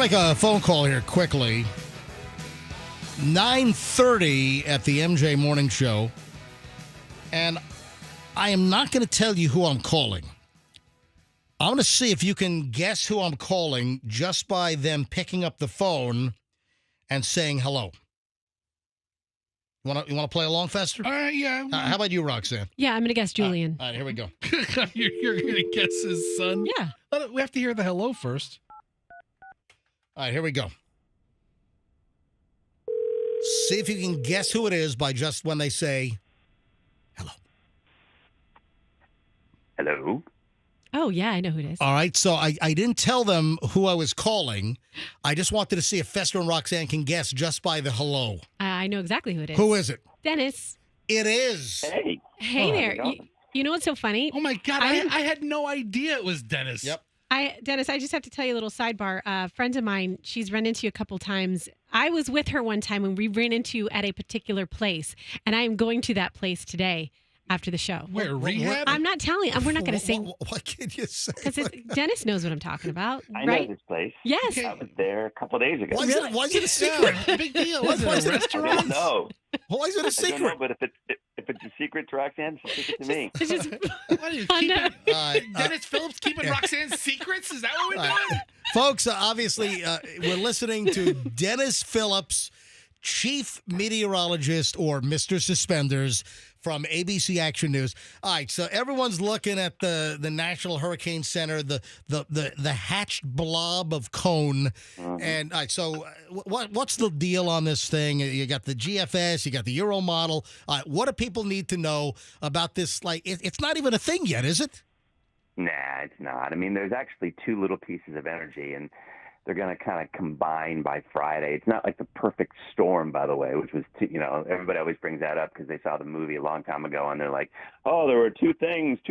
make a phone call here quickly. 9:30 at the MJ Morning Show. And I am not going to tell you who I'm calling. I'm going to see if you can guess who I'm calling just by them picking up the phone and saying hello. You want to play along, Fester? Yeah. How about you, Roxanne? Yeah, I'm going to guess Julian. All right, here we go. You're going to guess his son? Yeah. We have to hear the hello first. All right, here we go. See if you can guess who it is by just when they say hello. Hello? Oh, yeah, I know who it is. All right, so I didn't tell them who I was calling. I just wanted to see if Fester and Roxanne can guess just by the hello. I know exactly who it is. Who is it? Dennis. It is. Hey. Hey there. You know what's so funny? Oh, my God. I had no idea it was Dennis. Yep. Dennis, I just have to tell you a little sidebar. A friend of mine, she's run into you a couple times. I was with her one time when we ran into at a particular place, and I am going to that place today after the show. Where, rehab? I'm not telling. We're not going to say. What can you say? Because Dennis knows what I'm talking about, I right? know this place. Yes. I was there a couple of days ago. Why is it a secret? Yeah, big deal. Why Is it is it a a- restaurant? No. Why is it a I don't know, secret? but if it's a secret to Roxanne, it's a secret to me. It's just What are you keeping? Uh, Dennis Phillips keeping Roxanne's secrets? Is that what we're doing? Folks, obviously, we're listening to Denis Phillips, chief meteorologist or Mr. Suspenders from ABC Action News. All right, so everyone's looking at the National Hurricane Center, the hatched blob of cone. And all right, so what's the deal on this thing? You got the GFS, you got the Euro model. What do people need to know about this? Like, it's not even a thing yet, is it? Nah, it's not. I mean, there's actually two little pieces of energy, and they're going to kind of combine by Friday. It's not like the perfect storm, by the way, which was, everybody always brings that up because they saw the movie a long time ago, and they're like, oh, there were two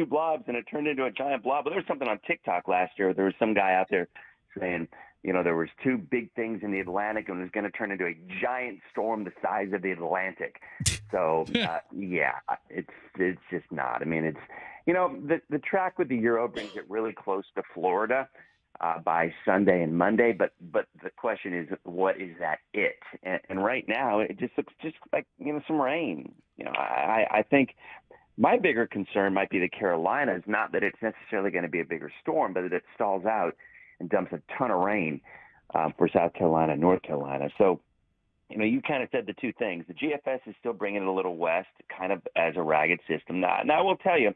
blobs, and it turned into a giant blob. But there was something on TikTok last year. There was some guy out there saying, there was two big things in the Atlantic, and it was going to turn into a giant storm the size of the Atlantic. So, it's just not. I mean, it's, the track with the Euro brings it really close to Florida by Sunday and Monday, but the question is, what is that it? And right now, it just looks just like some rain. I think my bigger concern might be the Carolinas. Not that it's necessarily going to be a bigger storm, but that it stalls out and dumps a ton of rain for South Carolina and North Carolina. So, you kind of said the two things. The GFS is still bringing it a little west, kind of as a ragged system. Now I will tell you,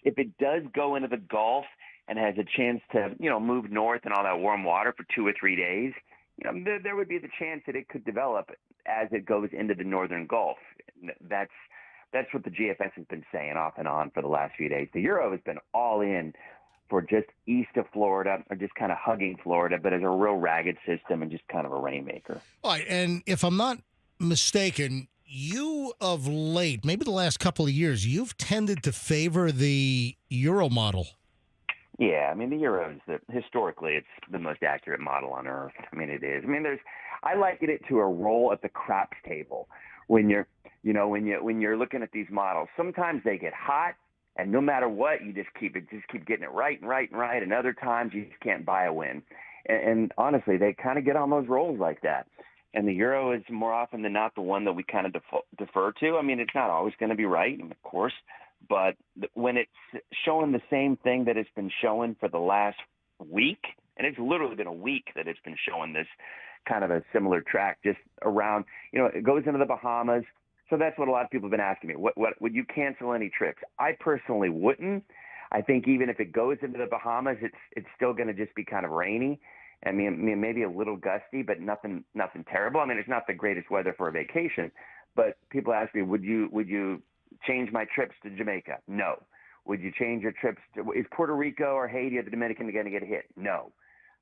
if it does go into the Gulf and has a chance to, move north in all that warm water for 2 or 3 days, there would be the chance that it could develop as it goes into the northern Gulf. That's what the GFS has been saying off and on for the last few days. The Euro has been all in for just east of Florida, or just kind of hugging Florida, but as a real ragged system and just kind of a rainmaker. All right, and if I'm not mistaken, you of late, maybe the last couple of years, you've tended to favor the Euro model. Yeah, I mean, the Euro is historically it's the most accurate model on Earth. I mean, it is. I mean, I liken it to a roll at the craps table when you're looking at these models. Sometimes they get hot, and no matter what, you just keep getting it right and right and right. And other times you just can't buy a win. And honestly, they kind of get on those rolls like that. And the Euro is more often than not the one that we kind of defer to. I mean, it's not always going to be right, of course. But when it's showing the same thing that it's been showing for the last week, and it's literally been a week that it's been showing this kind of a similar track just around, it goes into the Bahamas. So that's what a lot of people have been asking me. What would you cancel any trips? I personally wouldn't. I think even if it goes into the Bahamas, it's still going to just be kind of rainy. I mean, maybe a little gusty, but nothing terrible. I mean, it's not the greatest weather for a vacation. But people ask me, would you change my trips to Jamaica? No. Would you change your trips is Puerto Rico or Haiti or the Dominican going to get hit? No.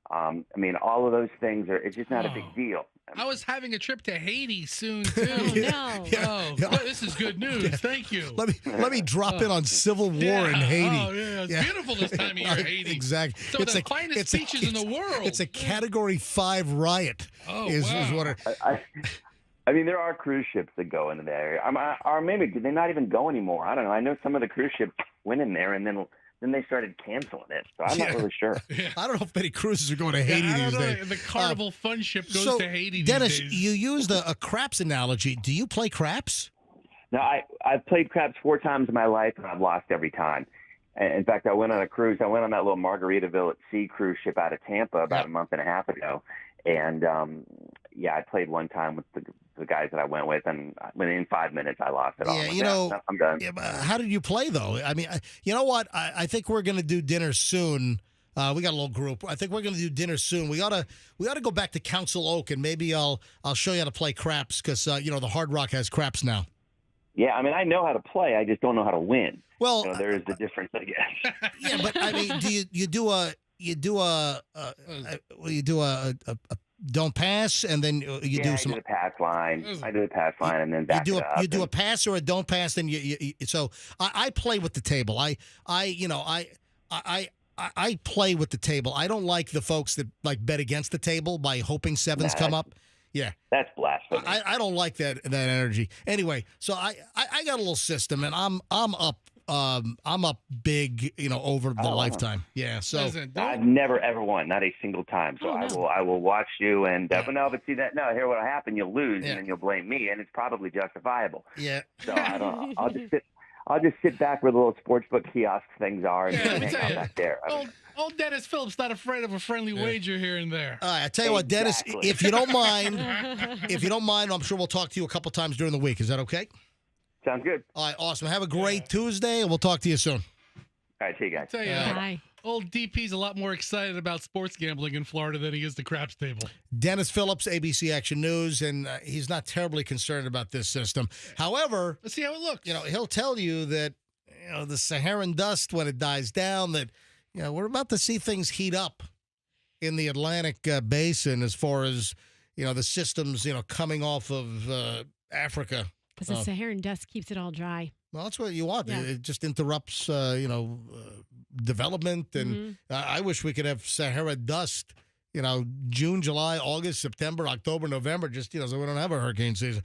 I mean, all of those things it's just not a big deal. I was having a trip to Haiti soon too. Oh, no. Oh, well, this is good news. Thank you. Let me drop in on civil war in Haiti. Oh, yeah. It's beautiful this time of year, Haiti. Exactly. Some of the finest beaches in the world. It's a Category 5 riot. Oh, is wow. what I mean, there are cruise ships that go into that area. Or maybe did they not even go anymore? I don't know. I know some of the cruise ships went in there and then then they started canceling it. So I'm not really sure. I don't know if many cruises are going to Haiti I these don't know. days. The Carnival Fun Ship goes So, to Haiti Dennis, these days. you used a craps analogy. Do you play craps? No, I've played craps 4 times in my life, and I've lost every time. And in fact, I went on a cruise. I went on that little Margaritaville at Sea cruise ship out of Tampa about a month and a half ago. And, I played one time with the guys that I went with, and within 5 minutes, I lost it all. I'm done. Yeah, but how did you play, though? I mean, you know what? I think we're going to do dinner soon. We got a little group. I think we're going to do dinner soon. We ought to go back to Council Oak, and maybe I'll show you how to play craps because the Hard Rock has craps now. Yeah, I mean, I know how to play. I just don't know how to win. Well, there is the difference, I guess. Yeah, but I mean, do you do a don't pass and then you do some. I do the pass line. And then back it up. You do a pass or a don't pass, then so I play with the table. I play with the table. I don't like the folks that like bet against the table by hoping sevens come up. Yeah, that's blasphemy. I don't like that energy. Anyway, so I got a little system, and I'm up big, over the lifetime. Yeah, so I've never ever won, not a single time. So I will watch you, and but see that here what'll happen, you'll lose, and then you'll blame me, and it's probably justifiable. Yeah. So I don't. I'll just sit back where the little sportsbook kiosk things are and hang out back there. Old Denis Phillips not afraid of a friendly wager here and there. All right, I tell you what, Dennis, if you don't mind, I'm sure we'll talk to you a couple times during the week. Is that okay? Sounds good. All right, awesome. Have a great Tuesday, and we'll talk to you soon. All right, see you guys. Tell you, Bye. Old DP's a lot more excited about sports gambling in Florida than he is the craps table. Dennis Phillips, ABC Action News, and he's not terribly concerned about this system. However, let's see how it looks. He'll tell you that the Saharan dust, when it dies down, that we're about to see things heat up in the Atlantic basin as far as the systems coming off of Africa. Because the Saharan dust keeps it all dry. Well, that's what you want. Yeah. It just interrupts, development. And I wish we could have Sahara dust, June, July, August, September, October, November, just, so we don't have a hurricane season.